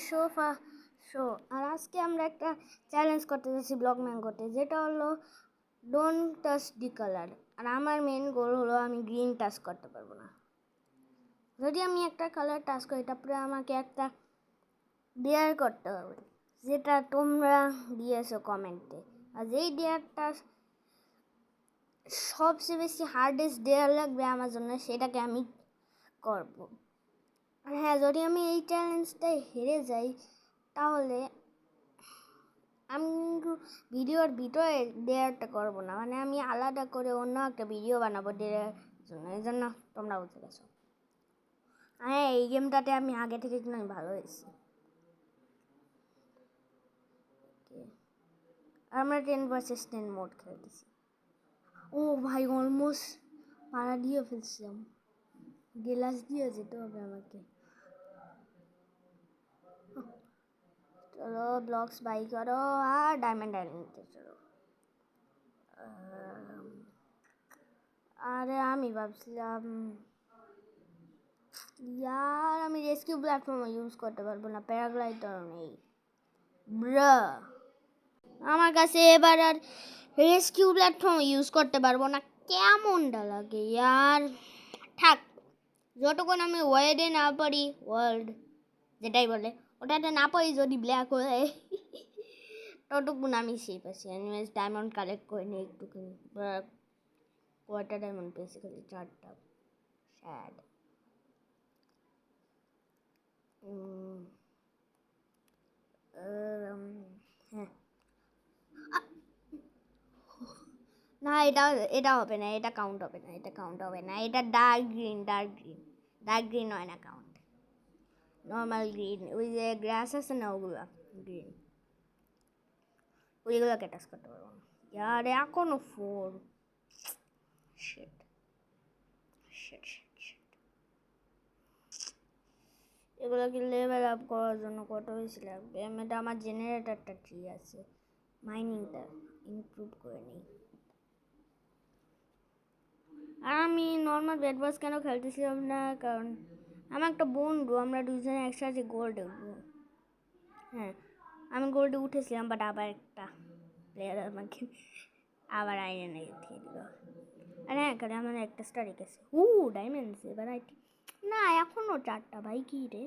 Show আর আজকে আমরা একটা চ্যালেঞ্জ করতে যাচ্ছি ব্লগ ম্যাঙ্গোতে, যেটা হলো ডোন্ট টাচ দি কালার। আর আমার মেন গোল হলো আমি গ্রিন টাচ করতে পারবো না। যদি আমি একটা কালার টাচ করি তারপরে আমাকে একটা ডেয়ার করতে হবে, যেটা তোমরা দিয়েছো কমেন্টে। আর যেই ডেয়ারটা সবচেয়ে বেশি হার্ডেস্ট ডেয়ার লাগবে আমার জন্য, সেটাকে আমি করব। আর হ্যাঁ, যদি আমি এই চ্যালেঞ্জটায় হেরে যাই তাহলে আমি কিন্তু ভিডিওর ভিতরে ডেয়ারটা করবো না, মানে আমি আলাদা করে অন্য একটা ভিডিও বানাবো ডেয়ার জন্য। এই জন্য তোমরা বুঝতে গেছো। হ্যাঁ, এই গেমটাতে আমি আগে থেকে কিন্তু আমি ভালো হয়েছি। আমরা 10 vs 10 মোড খেলতেছি। ও ভাই, অলমোস্ট পাড়া দিয়ে ফেলছিলাম। গ্লাস দিয়ে যেতে হবে আমাকে। চলো ব্লকস বাই করো আর ডায়মন্ড আইল্যান্ডে চলো। আরে আমি ভাবছিলাম ইয়ার আমি রেস্কিউ প্ল্যাটফর্ম ইউজ করতে পারবো না, প্যারাগ্লাইডার নেই ব্রা। আমার কাছে এবার আর রেস্কিউ প্ল্যাটফর্ম ইউজ করতে পারবো না, কেমনটা লাগে ইয়ার। থাক, যতক্ষণ আমি ওয়ার্ল্ডে না পারি, ওয়ার্ল্ড যেটাই বলে ওটাতে না পারি, যদি ব্ল্যাক হয়ে ততক্ষণ আমি সেফ আছি। এনিওয়েজ ডায়মন্ড কালেক্ট করে নিই একটুখানি। কয়টা ডায়মন্ড পেয়েছি? খালি 4টা। স্যাড। হ্যাঁ, না এটা হবে না, এটা কাউন্ট হবে না, এটা কাউন্ট হবে না। এটা dark green, dark green, dark green হয় না কাউন্ট। নর্মাল গ্রিন, ওই যে গ্রাস আছে না, ওগুলো গ্রিন, ওইগুলোকে টাচ করতে পারবো না। ইয়ার এখনো 4। Shit shit shit shit. এগুলোকে লেভেল আপ করার জন্য কত বেশি লাগবে? এটা আমার জেনারেটরটা ঠিক আছে, মাইনিংটা ইমপ্রুভ করে নিই। আর আমি নর্মাল ব্যাট বস কেন খেলতেছিলাম না, কারণ আমার একটা বন্ধু, আমরা দুজনে একসাথে গোল্ডে উঠবো। হ্যাঁ, আমি গোল্ডে উঠেছিলাম, বাট আবার একটা প্লেয়ার আমাকে আবার আইনে দিয়ে দিল। আর হ্যাঁ, কারণ আমার একটা স্টার গেছে। ডায়মন্ডস এবার না, এখনও 4টা। ভাই কি রে,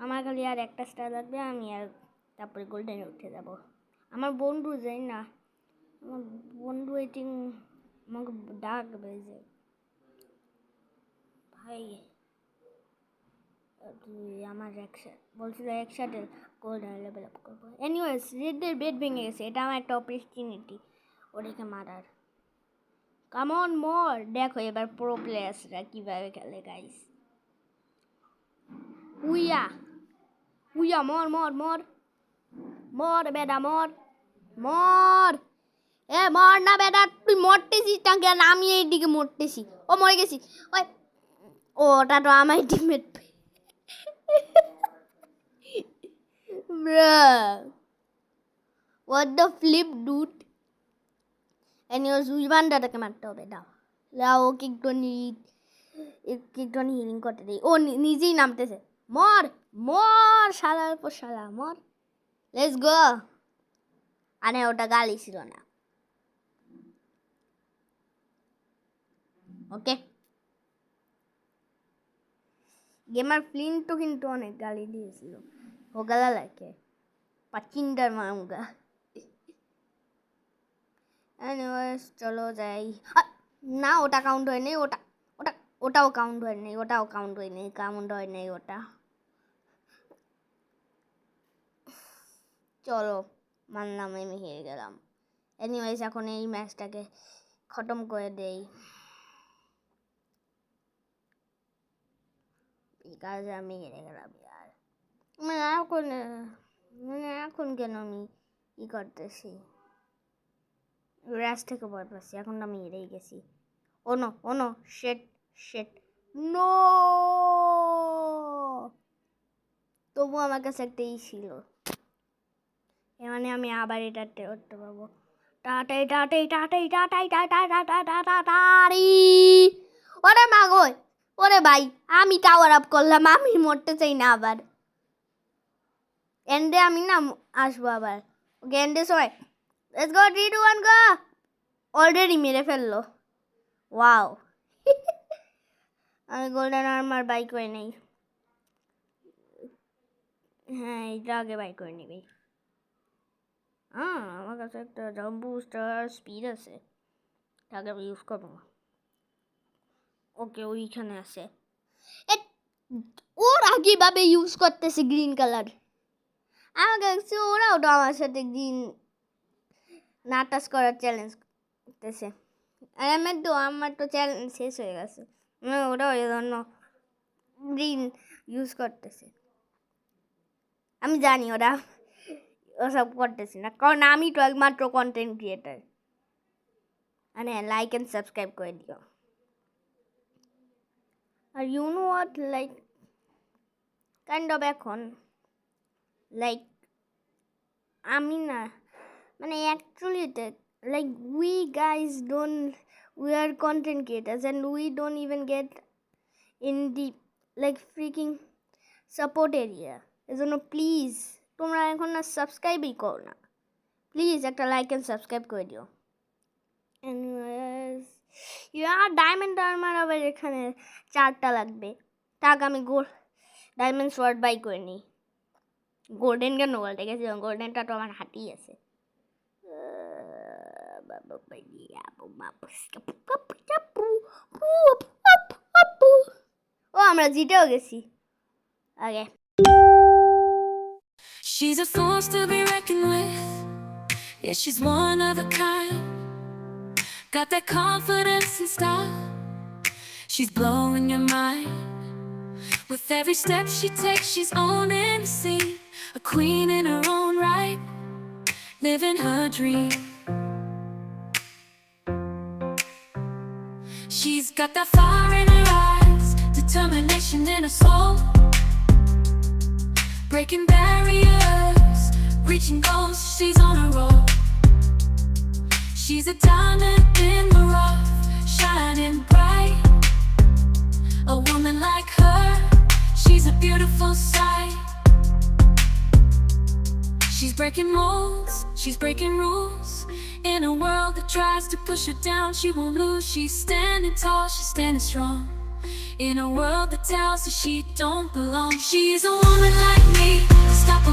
আমার খালি আর একটা স্টার লাগবে, আমি আর তারপরে গোল্ডেনে উঠে যাব। আমার বন্ধু যাই না, আমার বন্ধু ওয়েটিং আমাকে ডাকবে যে ভাই তুই আমার বলছিল একসাথে গোল্ডেন লেভেল আপ করবো। এনিওয়েজ রেডদের বেড ভেঙে গেছে, এটা আমার একটা অপরচুনিটি ওদেরকে মারার। কামন মোর, দেখো এবার প্রো প্লেয়ার্সরা কীভাবে খেলে গাইস। উইয়া উইয়া, মর মর মর মর বেডা, মর মর। মর না বেটা, তুই মরতেছিস না কেন? আমি এইদিকে মরতেছি। ও মরে গেছি। ওই ওটা তো আমার teammate. What the flip, dude? Anyways, ওই বান্দাটাকে মারতে হবে। দাও ওকে একটু হিলিং করতে দিই। ও নিজেই নামতেছে। মর মর, শালার পর শালা, মর। Let's go. আরে ওটা গালি ছিল না। ওকে, গেমার ফ্লিন্টও কিন্তু অনেক গালি দিয়েছিল। ও গালা লাগে পাচিন্ডার মামুগা। এনিওয়েজ চলো যাই। না, ওটা কাউন্ট হয় নাই, ওটাও কাউন্ট হয় নাই, কাউন্ট হয় নাই ওটা। চলো, মানলাম আমি হেরে গেলাম। এনিওয়েজ এখন এই ম্যাচটাকে খতম করে দেই, বিকজ আমি হেরে গেলাম ইয়ার। এখন কেন আমি করতেছি, র্যাশ থেকে ভয় পাচ্ছি। এখন আমি হেরেই গেছি। ও নো শেট শেট, নো। তবু আমার কাছে একটাই ছিল, মানে আমি আবার এটা করতে পারবো। টাটাই টাটাই টাটাই টাটাই টাটাই টাটাই টাটাই। ওরে মা গো, ওরে ভাই, আমি টাওয়ার আপ করলাম, আমি মরতে চাই না আবার। এন্ডে আমি না আসবো আবার। ওকে, এন্ডে সবাই লেটস গো, 3 2 1 গো। অলরেডি মেরে ফেললো। ওয়াও। আমি গোল্ডেন আর্মার বাই করে নেই। হ্যাঁ, এটা আগে বাই করে নিবি। আমার কাছে একটা জাম্প বুস্টার স্পিড আছে, তাকে আমি ইউজ করবো না। ওকে, ওইখানে আছে। ওরা কিভাবে ইউজ করতেছে গ্রিন কালার? আমাকে দেখছি ওরাও তো আমার সাথে গ্রিন না টাচ করার চ্যালেঞ্জ করতেছে। আর আমার তো চ্যালেঞ্জ শেষ হয়ে গেছে। ওরাও এই জন্য গ্রিন ইউজ করতেছে। আমি জানি ওরা ওসব করতেছি না, কারণ আমি তো একমাত্র কন্টেন্ট ক্রিয়েটার। মানে লাইক অ্যান্ড সাবস্ক্রাইব করে দিও। আর you know what, like kind of এখন লাইক আমি না, মানে actually like we guys don't, we are content creators and we don't even get in the like freaking support area. এজন্য please তোমরা এখন না সাবস্ক্রাইবই করো না, প্লিজ একটা লাইক অ্যান্ড সাবস্ক্রাইব করে দিও। ডায়মন্ড আর্মার আবার এখানে 4টা লাগবে, তাক আমি ডায়মন্ড শর্ট বাই করে নিই। গোল্ডেন কেন বলতে গেছি, গোল্ডেনটা তো আমার হাতেই আছে। ও আমরা জিতেও গেছি আগে। She's a force to be reckoned with. Yeah, she's one of a kind. Got that confidence and style. She's blowing your mind. With every step she takes, she's owning the scene. A queen in her own right, living her dream. She's got that fire in her eyes, determination in her soul. Breaking barriers, reaching goals, she's on a roll. She's a diamond in the rough, shining bright. A woman like her, she's a beautiful sight. She's breaking molds, she's breaking rules. In a world that tries to push her down, she won't lose. She's standing tall, she's standing strong. In a world that tells her she don't belong, she's a woman like me. Stop